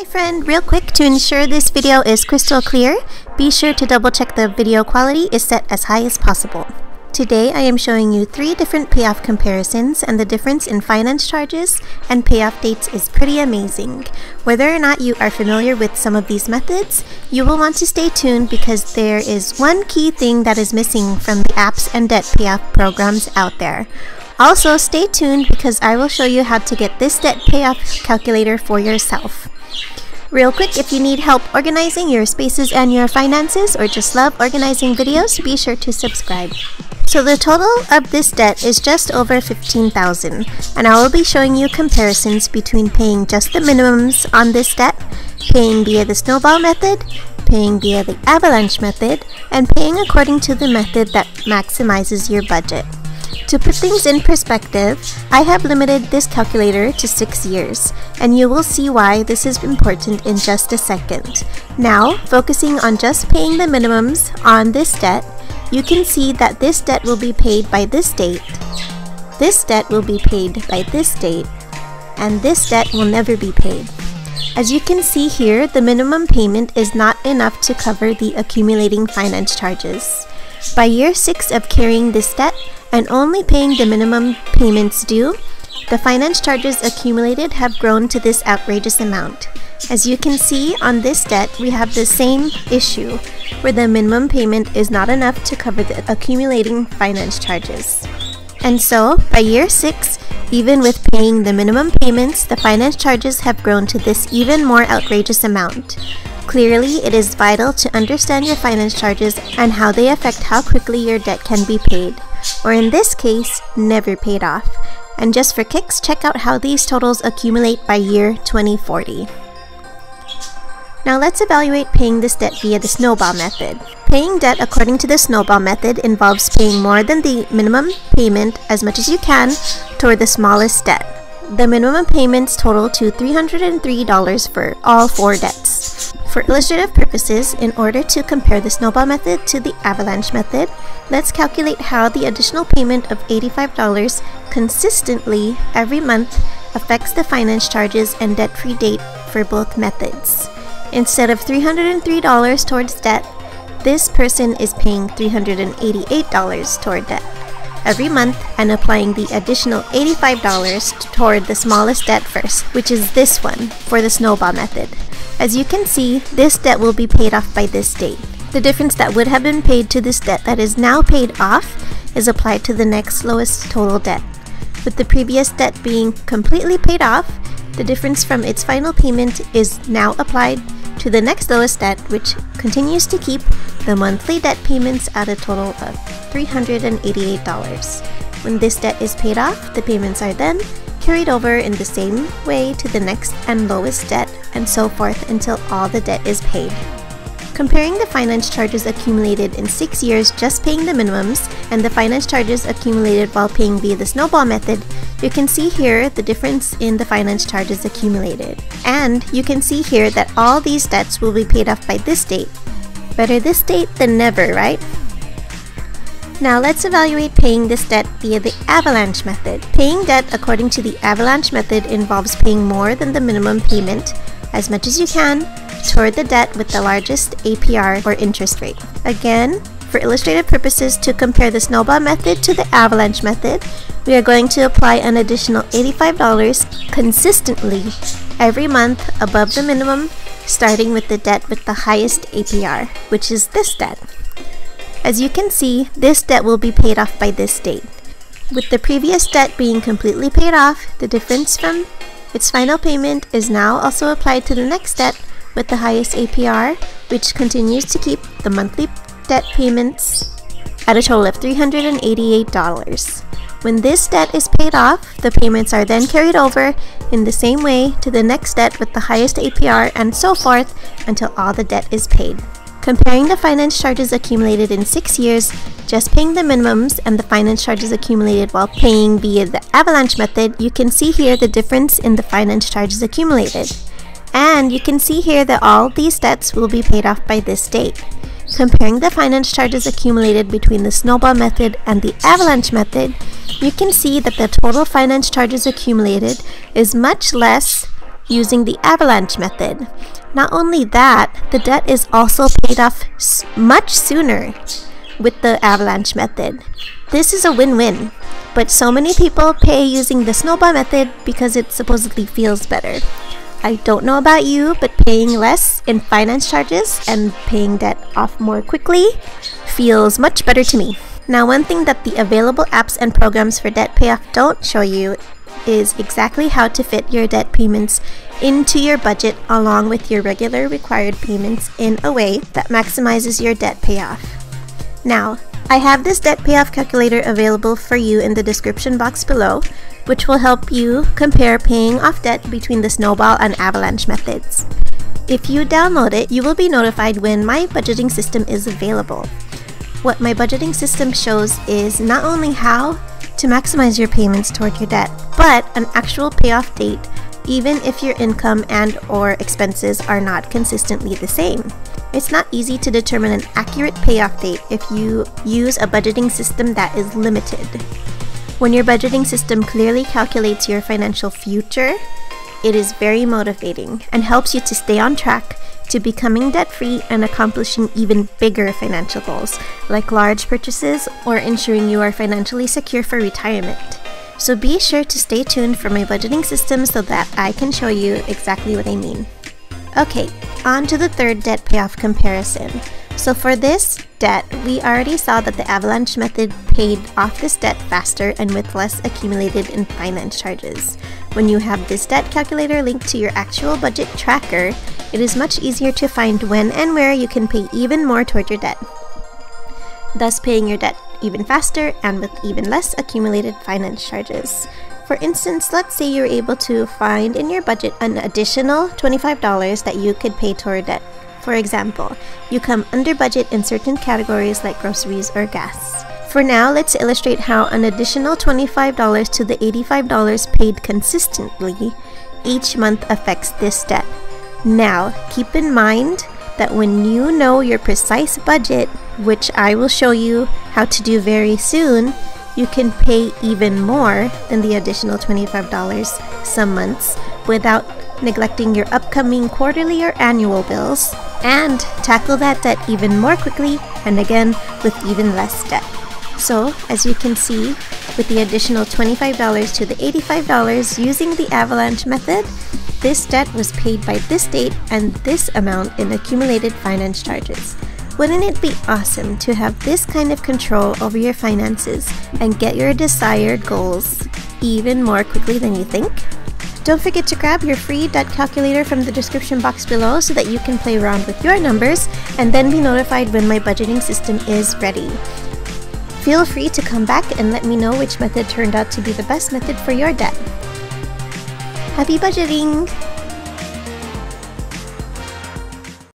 Hi friend, real quick, to ensure this video is crystal clear, be sure to double check the video quality is set as high as possible. Today I am showing you 3 different payoff comparisons, and the difference in finance charges and payoff dates is pretty amazing. Whether or not you are familiar with some of these methods, you will want to stay tuned because there is one key thing that is missing from the apps and debt payoff programs out there. Also, stay tuned because I will show you how to get this debt payoff calculator for yourself. Real quick, if you need help organizing your spaces and your finances, or just love organizing videos, be sure to subscribe. So the total of this debt is just over $15,000, and I will be showing you comparisons between paying just the minimums on this debt, paying via the snowball method, paying via the avalanche method, and paying according to the method that maximizes your budget. To put things in perspective, I have limited this calculator to 6 years, and you will see why this is important in just a second. Now, focusing on just paying the minimums on this debt, you can see that this debt will be paid by this date, this debt will be paid by this date, and this debt will never be paid. As you can see here, the minimum payment is not enough to cover the accumulating finance charges. By year 6 of carrying this debt, and only paying the minimum payments due, the finance charges accumulated have grown to this outrageous amount. As you can see on this debt, we have the same issue, where the minimum payment is not enough to cover the accumulating finance charges. And so, by year 6, even with paying the minimum payments, the finance charges have grown to this even more outrageous amount. Clearly, it is vital to understand your finance charges and how they affect how quickly your debt can be paid, or in this case, never paid off. And just for kicks, check out how these totals accumulate by year 2040. Now let's evaluate paying this debt via the snowball method. Paying debt according to the snowball method involves paying more than the minimum payment as much as you can toward the smallest debt. The minimum payments total to $303 for all 4 debts. For illustrative purposes, in order to compare the snowball method to the avalanche method, let's calculate how the additional payment of $85 consistently every month affects the finance charges and debt-free date for both methods. Instead of $303 towards debt, this person is paying $388 toward debt every month and applying the additional $85 toward the smallest debt first, which is this one for the snowball method. As you can see, this debt will be paid off by this date. The difference that would have been paid to this debt that is now paid off is applied to the next lowest total debt. With the previous debt being completely paid off, the difference from its final payment is now applied to the next lowest debt, which continues to keep the monthly debt payments at a total of $388. When this debt is paid off, the payments are then carried over in the same way to the next and lowest debt, and so forth until all the debt is paid. Comparing the finance charges accumulated in 6 years just paying the minimums and the finance charges accumulated while paying via the snowball method, you can see here the difference in the finance charges accumulated. And you can see here that all these debts will be paid off by this date. Better this date than never, right? Now let's evaluate paying this debt via the avalanche method. Paying debt according to the avalanche method involves paying more than the minimum payment, as much as you can, toward the debt with the largest APR or interest rate. Again, for illustrative purposes, to compare the snowball method to the avalanche method, we are going to apply an additional $85 consistently every month above the minimum, starting with the debt with the highest APR, which is this debt. As you can see, this debt will be paid off by this date. With the previous debt being completely paid off, the difference from its final payment is now also applied to the next debt with the highest APR, which continues to keep the monthly debt payments at a total of $388. When this debt is paid off, the payments are then carried over in the same way to the next debt with the highest APR, and so forth until all the debt is paid. Comparing the finance charges accumulated in 6 years, just paying the minimums, and the finance charges accumulated while paying via the avalanche method, you can see here the difference in the finance charges accumulated. And you can see here that all these debts will be paid off by this date. Comparing the finance charges accumulated between the snowball method and the avalanche method, you can see that the total finance charges accumulated is much less using the avalanche method. Not only that, the debt is also paid off much sooner with the avalanche method. This is a win-win, but so many people pay using the snowball method because it supposedly feels better. I don't know about you, but paying less in finance charges and paying debt off more quickly feels much better to me. Now, one thing that the available apps and programs for debt payoff don't show you is exactly how to fit your debt payments into your budget along with your regular required payments in a way that maximizes your debt payoff. Now, I have this debt payoff calculator available for you in the description box below, which will help you compare paying off debt between the snowball and avalanche methods. If you download it, you will be notified when my budgeting system is available. What my budgeting system shows is not only how to maximize your payments toward your debt, but an actual payoff date, even if your income and or expenses are not consistently the same. It's not easy to determine an accurate payoff date if you use a budgeting system that is limited. When your budgeting system clearly calculates your financial future, it is very motivating and helps you to stay on track to becoming debt-free and accomplishing even bigger financial goals, like large purchases or ensuring you are financially secure for retirement. So be sure to stay tuned for my budgeting system so that I can show you exactly what I mean. Okay, on to the third debt payoff comparison. So for this debt, we already saw that the avalanche method paid off this debt faster and with less accumulated in finance charges. When you have this debt calculator linked to your actual budget tracker, it is much easier to find when and where you can pay even more toward your debt, thus paying your debt even faster and with even less accumulated finance charges. For instance, let's say you're able to find in your budget an additional $25 that you could pay toward debt. For example, you come under budget in certain categories like groceries or gas. For now, let's illustrate how an additional $25 to the $85 paid consistently each month affects this debt. Now, keep in mind that when you know your precise budget, which I will show you how to do very soon, you can pay even more than the additional $25 some months without neglecting your upcoming quarterly or annual bills, and tackle that debt even more quickly and again with even less debt. So, as you can see, with the additional $25 to the $85 using the avalanche method, this debt was paid by this date and this amount in accumulated finance charges. Wouldn't it be awesome to have this kind of control over your finances and get your desired goals even more quickly than you think? Don't forget to grab your free debt calculator from the description box below so that you can play around with your numbers and then be notified when my budgeting system is ready. Feel free to come back and let me know which method turned out to be the best method for your debt. Happy budgeting!